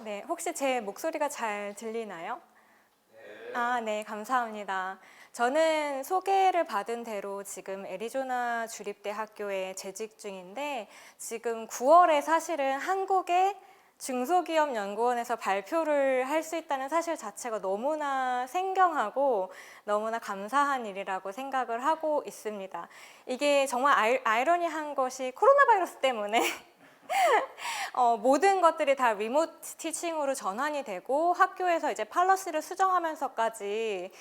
네, 혹시 제 목소리가 잘 들리나요? 네, 감사합니다. 저는 소개를 받은 대로 지금 애리조나 주립대학교에 재직 중인데 지금 9월에 사실은 한국의 중소기업연구원에서 발표를 할 수 있다는 사실 자체가 너무나 생경하고 너무나 감사한 일이라고 생각을 하고 있습니다. 이게 정말 아이러니한 것이 코로나 바이러스 때문에 모든 것들이 다 리모트 티칭으로 전환이 되고 학교에서 이제 팔러시를 수정하면서까지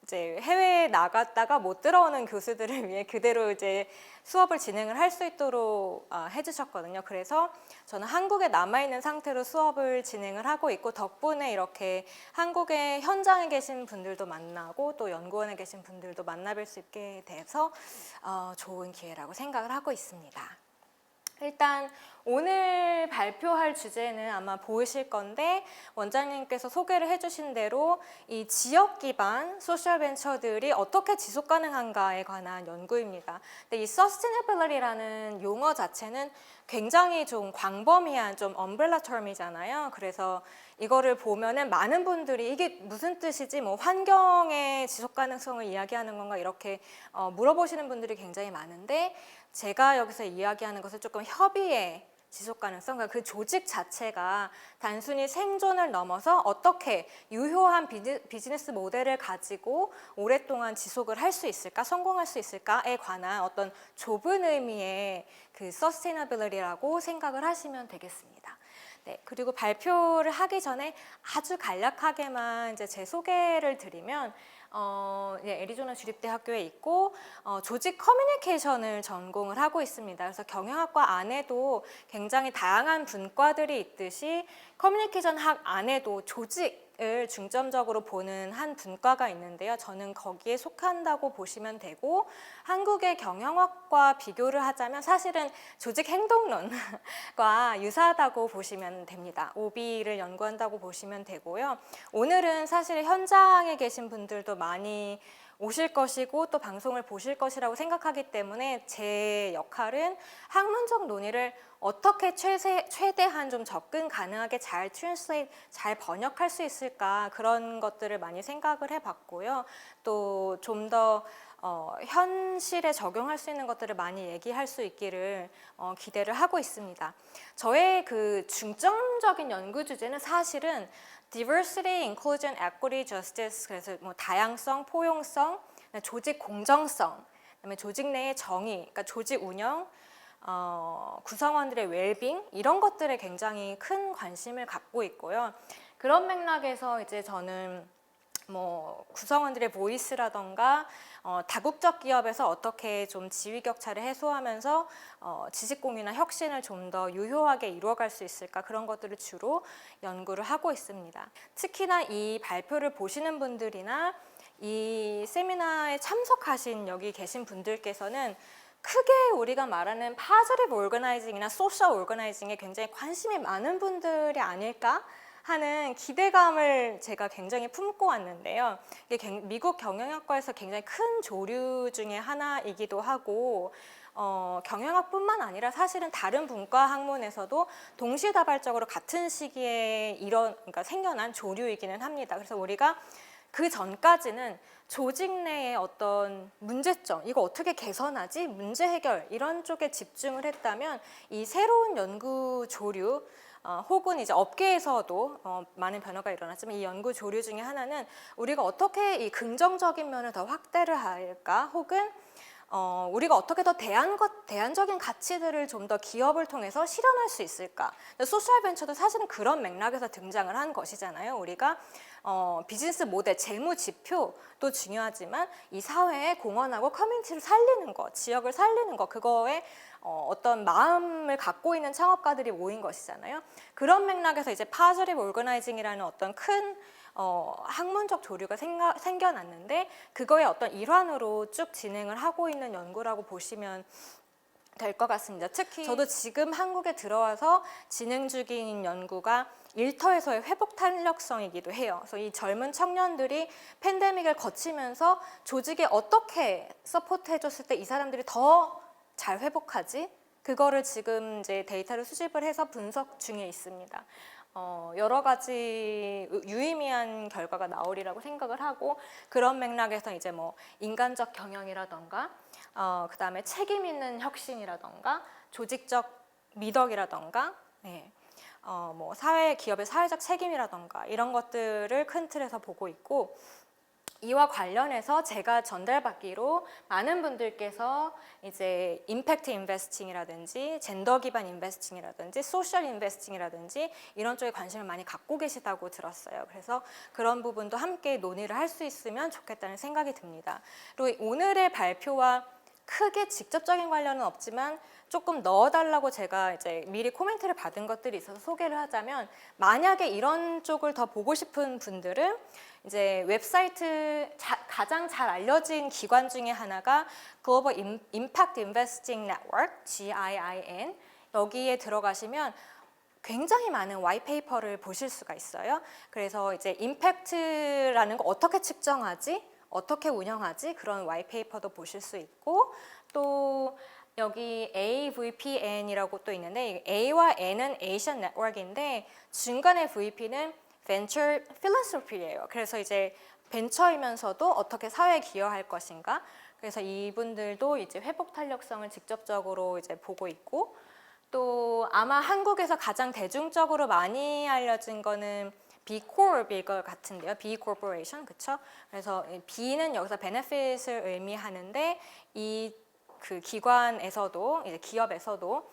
이제 해외에 나갔다가 못 들어오는 교수들을 위해 그대로 이제 수업을 진행을 할 수 있도록 해주셨거든요. 그래서 저는 한국에 남아있는 상태로 수업을 진행을 하고 있고 덕분에 이렇게 한국의 현장에 계신 분들도 만나고 또 연구원에 계신 분들도 만나뵐 수 있게 돼서 좋은 기회라고 생각을 하고 있습니다. 일단 오늘 발표할 주제는 아마 보이실 건데 원장님께서 소개를 해주신 대로 이 지역 기반 소셜 벤처들이 어떻게 지속 가능한가에 관한 연구입니다. 근데 이 sustainability라는 용어 자체는 굉장히 좀 광범위한 좀 엄브렐라 term이잖아요. 그래서 이거를 보면은 많은 분들이 이게 무슨 뜻이지? 뭐 환경의 지속 가능성을 이야기하는 건가 이렇게 물어보시는 분들이 굉장히 많은데 제가 여기서 이야기하는 것은 조금 협의의 지속 가능성, 그러니까 그 조직 자체가 단순히 생존을 넘어서 어떻게 유효한 비즈니스 모델을 가지고 오랫동안 지속을 할 수 있을까, 성공할 수 있을까에 관한 어떤 좁은 의미의 그 서스테이너빌리티라고 생각을 하시면 되겠습니다. 네, 그리고 발표를 하기 전에 아주 간략하게만 이제 제 소개를 드리면 애리조나 주립대학교에 있고 조직 커뮤니케이션을 전공을 하고 있습니다. 그래서 경영학과 안에도 굉장히 다양한 분과들이 있듯이 커뮤니케이션 학 안에도 조직을 중점적으로 보는 한 분과가 있는데요. 저는 거기에 속한다고 보시면 되고 한국의 경영학과 비교를 하자면 사실은 조직 행동론과 유사하다고 보시면 됩니다. OB를 연구한다고 보시면 되고요. 오늘은 사실 현장에 계신 분들도 많이 오실 것이고 또 방송을 보실 것이라고 생각하기 때문에 제 역할은 학문적 논의를 어떻게 최대한 좀 접근 가능하게 잘 트랜슬레이트, 잘 번역할 수 있을까 그런 것들을 많이 생각을 해봤고요. 또 좀 더 현실에 적용할 수 있는 것들을 많이 얘기할 수 있기를 기대를 하고 있습니다. 저의 그 중점적인 연구 주제는 사실은 Diversity, Inclusion, Equity, Justice, 그래서 뭐 다양성, 포용성, 조직 공정성, 그다음에 조직 내의 정의, 그러니까 조직 운영, 구성원들의 웰빙 이런 것들에 굉장히 큰 관심을 갖고 있고요. 그런 맥락에서 이제 저는 뭐 구성원들의 보이스라던가 다국적 기업에서 어떻게 좀 지위 격차를 해소하면서 지식 공유나 혁신을 좀 더 유효하게 이루어갈 수 있을까 그런 것들을 주로 연구를 하고 있습니다. 특히나 이 발표를 보시는 분들이나 이 세미나에 참석하신 여기 계신 분들께서는 크게 우리가 말하는 positive organizing이나 social organizing에 굉장히 관심이 많은 분들이 아닐까 하는 기대감을 제가 굉장히 품고 왔는데요. 이게 미국 경영학과에서 굉장히 큰 조류 중에 하나이기도 하고 경영학뿐만 아니라 사실은 다른 분과 학문에서도 동시다발적으로 같은 시기에 그러니까 생겨난 조류이기는 합니다. 그래서 우리가 그 전까지는 조직 내의 어떤 문제점, 이거 어떻게 개선하지? 문제 해결 이런 쪽에 집중을 했다면 이 새로운 연구 조류 혹은 이제 업계에서도 많은 변화가 일어났지만 이 연구 조류 중에 하나는 우리가 어떻게 이 긍정적인 면을 더 확대를 할까 혹은 우리가 어떻게 더 대안적인 가치들을 좀 더 기업을 통해서 실현할 수 있을까? 소셜 벤처도 사실은 그런 맥락에서 등장을 한 것이잖아요. 우리가 비즈니스 모델, 재무 지표도 중요하지만 이 사회에 공헌하고 커뮤니티를 살리는 것, 지역을 살리는 것, 그거에 어떤 마음을 갖고 있는 창업가들이 모인 것이잖아요. 그런 맥락에서 이제 positive organizing이라는 어떤 큰 학문적 조류가 생겨났는데 그거의 어떤 일환으로 쭉 진행을 하고 있는 연구라고 보시면 될 것 같습니다. 특히 저도 지금 한국에 들어와서 진행 중인 연구가 일터에서의 회복 탄력성이기도 해요. 그래서 이 젊은 청년들이 팬데믹을 거치면서 조직에 어떻게 서포트해줬을 때 이 사람들이 더 잘 회복하지? 그거를 지금 이제 데이터를 수집을 해서 분석 중에 있습니다. 여러 가지 유의미한 결과가 나오리라고 생각을 하고, 그런 맥락에서 이제 뭐 인간적 경영이라던가 그다음에 책임 있는 혁신이라던가 조직적 미덕이라던가 뭐 기업의 사회적 책임이라던가 이런 것들을 큰 틀에서 보고 있고, 이와 관련해서 제가 전달받기로 많은 분들께서 이제 임팩트 인베스팅이라든지 젠더 기반 인베스팅이라든지 소셜 인베스팅이라든지 이런 쪽에 관심을 많이 갖고 계시다고 들었어요. 그래서 그런 부분도 함께 논의를 할 수 있으면 좋겠다는 생각이 듭니다. 그리고 오늘의 발표와 크게 직접적인 관련은 없지만 조금 넣어달라고 제가 이제 미리 코멘트를 받은 것들이 있어서 소개를 하자면, 만약에 이런 쪽을 더 보고 싶은 분들은 이제 웹사이트 가장 잘 알려진 기관 중에 하나가 Global Impact Investing Network, GIIN. 여기에 들어가시면 굉장히 많은 와이페이퍼를 보실 수가 있어요. 그래서 이제 임팩트라는 거 어떻게 측정하지? 어떻게 운영하지? 그런 와이페이퍼도 보실 수 있고, 또 여기 AVPN이라고 또 있는데, A와 N은 Asian Network인데 중간에 VP는 Venture Philanthropy예요. 그래서 이제 벤처이면서도 어떻게 사회에 기여할 것인가. 그래서 이분들도 이제 회복 탄력성을 직접적으로 이제 보고 있고, 또 아마 한국에서 가장 대중적으로 많이 알려진 거는 B Corp일 것 같은데요. B Corporation, 그렇죠? 그래서 B는 여기서 benefit을 의미하는데, 이 그 기관에서도 이제 기업에서도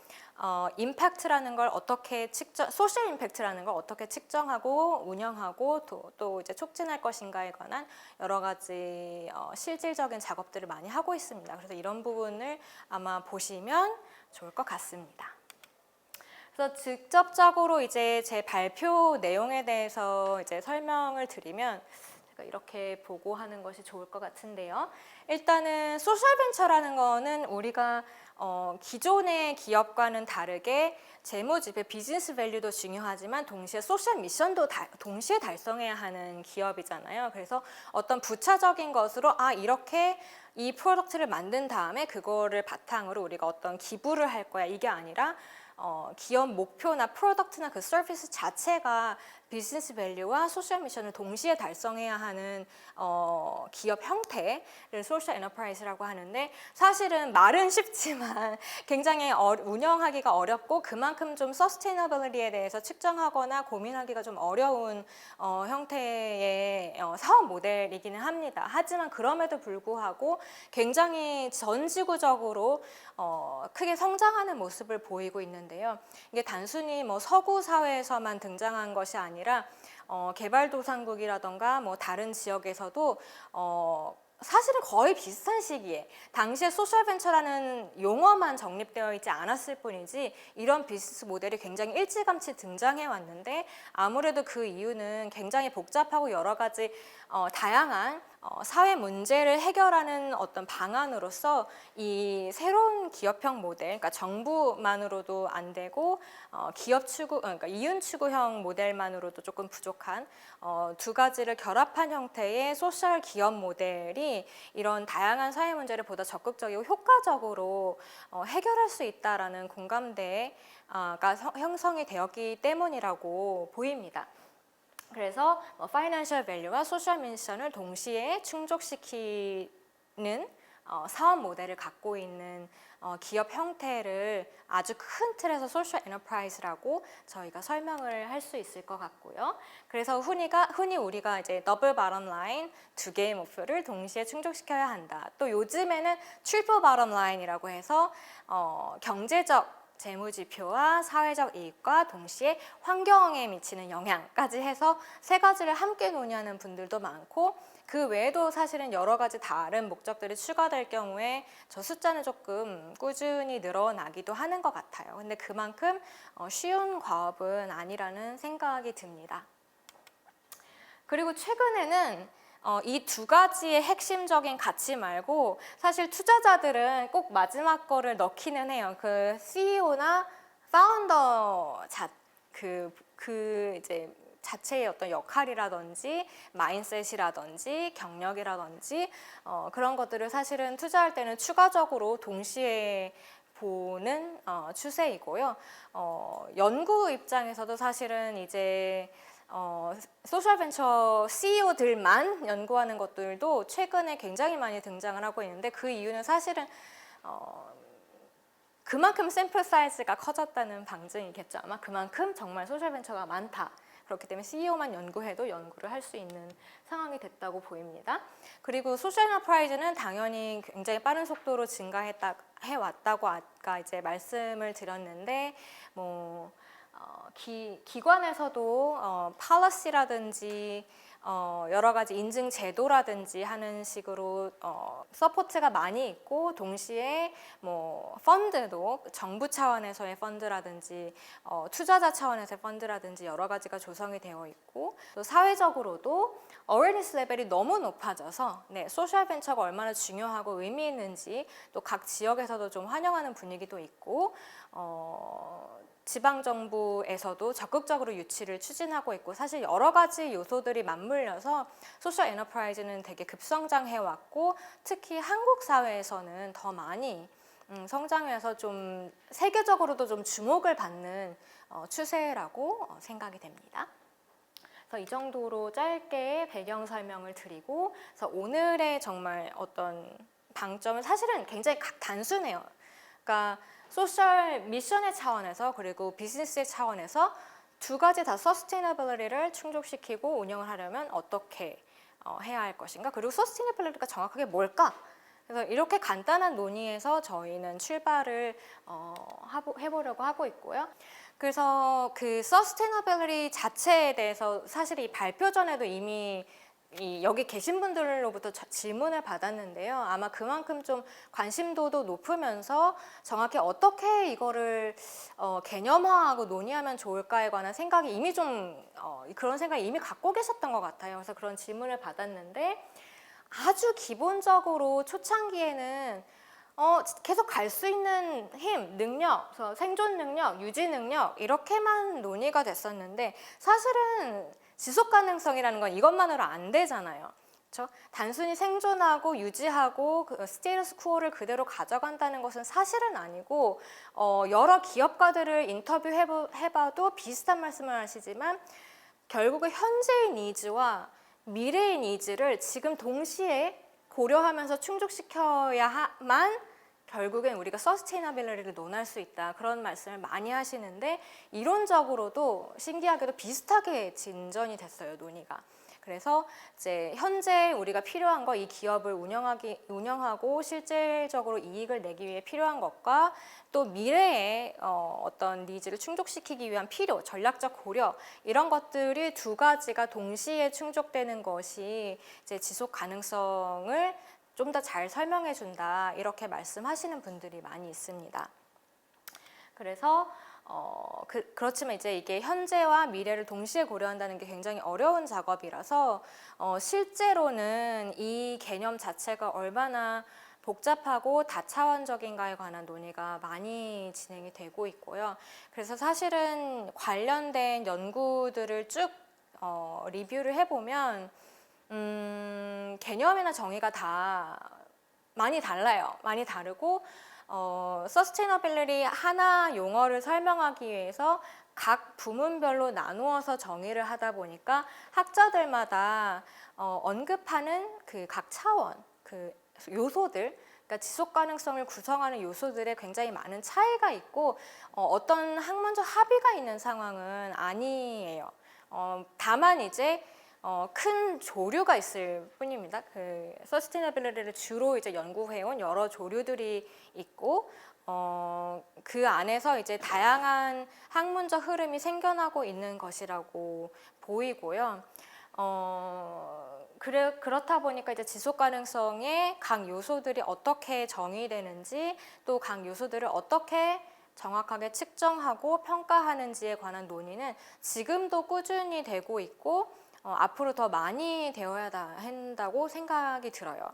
임팩트라는 걸 어떻게 소셜 임팩트라는 걸 어떻게 측정하고 운영하고 또 이제 촉진할 것인가에 관한 여러 가지 실질적인 작업들을 많이 하고 있습니다. 그래서 이런 부분을 아마 보시면 좋을 것 같습니다. 그래서 직접적으로 이제 제 발표 내용에 대해서 이제 설명을 드리면, 제가 이렇게 보고하는 것이 좋을 것 같은데요. 일단은 소셜 벤처라는 거는 우리가 기존의 기업과는 다르게 재무지표, 비즈니스 밸류도 중요하지만 동시에 소셜 미션도 동시에 달성해야 하는 기업이잖아요. 그래서 어떤 부차적인 것으로 이렇게 이 프로덕트를 만든 다음에 그거를 바탕으로 우리가 어떤 기부를 할 거야, 이게 아니라 기업 목표나 프로덕트나 그 서비스 자체가 비즈니스 밸류와 소셜 미션을 동시에 달성해야 하는 기업 형태를 소셜 엔터프라이즈라고 하는데, 사실은 말은 쉽지만 굉장히 운영하기가 어렵고 그만큼 좀 서스테이너빌리티에 대해서 측정하거나 고민하기가 좀 어려운 형태의 사업 모델이기는 합니다. 하지만 그럼에도 불구하고 굉장히 전 지구적으로 크게 성장하는 모습을 보이고 있는데요. 이게 단순히 뭐 서구 사회에서만 등장한 것이 아니라 개발도상국이라던가 뭐 다른 지역에서도 사실은 거의 비슷한 시기에 당시에 소셜벤처라는 용어만 정립되어 있지 않았을 뿐이지 이런 비즈니스 모델이 굉장히 일찌감치 등장해 왔는데, 아무래도 그 이유는 굉장히 복잡하고 여러 가지 다양한 사회 문제를 해결하는 어떤 방안으로서 이 새로운 기업형 모델, 그러니까 정부만으로도 안 되고 기업 추구, 그러니까 이윤 추구형 모델만으로도 조금 부족한 두 가지를 결합한 형태의 소셜 기업 모델이 이런 다양한 사회 문제를 보다 적극적이고 효과적으로 해결할 수 있다라는 공감대가 형성이 되었기 때문이라고 보입니다. 그래서 파이낸셜 밸류와 소셜 미션을 동시에 충족시키는 사업 모델을 갖고 있는 기업 형태를 아주 큰 틀에서 소셜 엔터프라이즈라고 저희가 설명을 할 수 있을 것 같고요. 그래서 흔히 우리가 이제 더블 바텀 라인, 두 개의 목표를 동시에 충족시켜야 한다. 또 요즘에는 트리플 바텀 라인이라고 해서 경제적 재무지표와 사회적 이익과 동시에 환경에 미치는 영향까지 해서 세 가지를 함께 논의하는 분들도 많고, 그 외에도 사실은 여러 가지 다른 목적들이 추가될 경우에 저 숫자는 조금 꾸준히 늘어나기도 하는 것 같아요. 근데 그만큼 쉬운 과업은 아니라는 생각이 듭니다. 그리고 최근에는 이 두 가지의 핵심적인 가치 말고 사실 투자자들은 꼭 마지막 거를 넣기는 해요. 그 CEO나 파운더 이제 자체의 어떤 역할이라든지 마인셋이라든지 경력이라든지 그런 것들을 사실은 투자할 때는 추가적으로 동시에 보는 추세이고요. 연구 입장에서도 사실은 이제 소셜벤처 CEO들만 연구하는 것들도 최근에 굉장히 많이 등장을 하고 있는데 그 이유는 사실은 그만큼 샘플 사이즈가 커졌다는 방증이겠죠. 아마 그만큼 정말 소셜벤처가 많다. 그렇기 때문에 CEO만 연구해도 연구를 할 수 있는 상황이 됐다고 보입니다. 그리고 소셜 엔터프라이즈는 당연히 굉장히 빠른 속도로 해왔다고 아까 이제 말씀을 드렸는데 기관에서도 policy라든지 여러 가지 인증 제도라든지 하는 식으로 서포트가 많이 있고 동시에 펀드도 정부 차원에서의 펀드라든지 투자자 차원에서의 펀드라든지 여러 가지가 조성이 되어 있고 또 사회적으로도 어웨어니스 레벨이 너무 높아져서 소셜 벤처가 얼마나 중요하고 의미 있는지 또 각 지역에서도 좀 환영하는 분위기도 있고 지방정부에서도 적극적으로 유치를 추진하고 있고 사실 여러 가지 요소들이 맞물려서 소셜 엔터프라이즈는 되게 급성장해왔고 특히 한국 사회에서는 더 많이 성장해서 좀 세계적으로도 좀 주목을 받는 추세라고 생각이 됩니다. 그래서 이 정도로 짧게 배경 설명을 드리고 그래서 오늘의 정말 어떤 방점은 사실은 굉장히 단순해요. 그러니까 소셜 미션의 차원에서 그리고 비즈니스의 차원에서 두 가지 다 서스테이너빌리티를 충족시키고 운영을 하려면 어떻게 해야 할 것인가 그리고 서스테이너빌리티가 정확하게 뭘까? 그래서 이렇게 간단한 논의에서 저희는 출발을 해보려고 하고 있고요. 그래서 그 서스테이너빌리티 자체에 대해서 사실 이 발표 전에도 이미 여기 계신 분들로부터 질문을 받았는데요. 아마 그만큼 좀 관심도도 높으면서 정확히 어떻게 이거를 개념화하고 논의하면 좋을까에 관한 생각이 이미 좀 그런 생각이 이미 갖고 계셨던 것 같아요. 그래서 그런 질문을 받았는데 아주 기본적으로 초창기에는 계속 갈 수 있는 힘, 능력, 생존 능력, 유지 능력 이렇게만 논의가 됐었는데 사실은 지속 가능성이라는 건 이것만으로 안 되잖아요. 그렇죠? 단순히 생존하고 유지하고 스테이터스 퀘어를 그대로 가져간다는 것은 사실은 아니고 여러 기업가들을 인터뷰해봐도 비슷한 말씀을 하시지만 결국은 현재의 니즈와 미래의 니즈를 지금 동시에 고려하면서 충족시켜야만 결국엔 우리가 서스테이너빌리티를 논할 수 있다 그런 말씀을 많이 하시는데 이론적으로도 신기하게도 비슷하게 진전이 됐어요 논의가. 그래서 이제 현재 우리가 필요한 거 이 기업을 운영하고 실질적으로 이익을 내기 위해 필요한 것과 또 미래의 어떤 니즈를 충족시키기 위한 필요, 전략적 고려 이런 것들이 두 가지가 동시에 충족되는 것이 이제 지속 가능성을 좀 더 잘 설명해 준다 이렇게 말씀하시는 분들이 많이 있습니다. 그래서 그렇지만 이제 이게 현재와 미래를 동시에 고려한다는 게 굉장히 어려운 작업이라서 실제로는 이 개념 자체가 얼마나 복잡하고 다차원적인가에 관한 논의가 많이 진행이 되고 있고요. 그래서 사실은 관련된 연구들을 쭉 리뷰를 해보면 개념이나 정의가 다 많이 달라요. 많이 다르고 서스테이너빌리티 하나 용어를 설명하기 위해서 각 부문별로 나누어서 정의를 하다 보니까 학자들마다 언급하는 그 각 차원, 그 요소들, 그러니까 지속 가능성을 구성하는 요소들에 굉장히 많은 차이가 있고 어떤 학문적 합의가 있는 상황은 아니에요. 다만 이제 큰 조류가 있을 뿐입니다. 그 서스테이너빌리티를 주로 이제 연구해온 여러 조류들이 있고 그 안에서 이제 다양한 학문적 흐름이 생겨나고 있는 것이라고 보이고요. 그렇다 보니까 이제 지속 가능성의 각 요소들이 어떻게 정의되는지 또 각 요소들을 어떻게 정확하게 측정하고 평가하는지에 관한 논의는 지금도 꾸준히 되고 있고 앞으로 더 많이 되어야 한다고 생각이 들어요.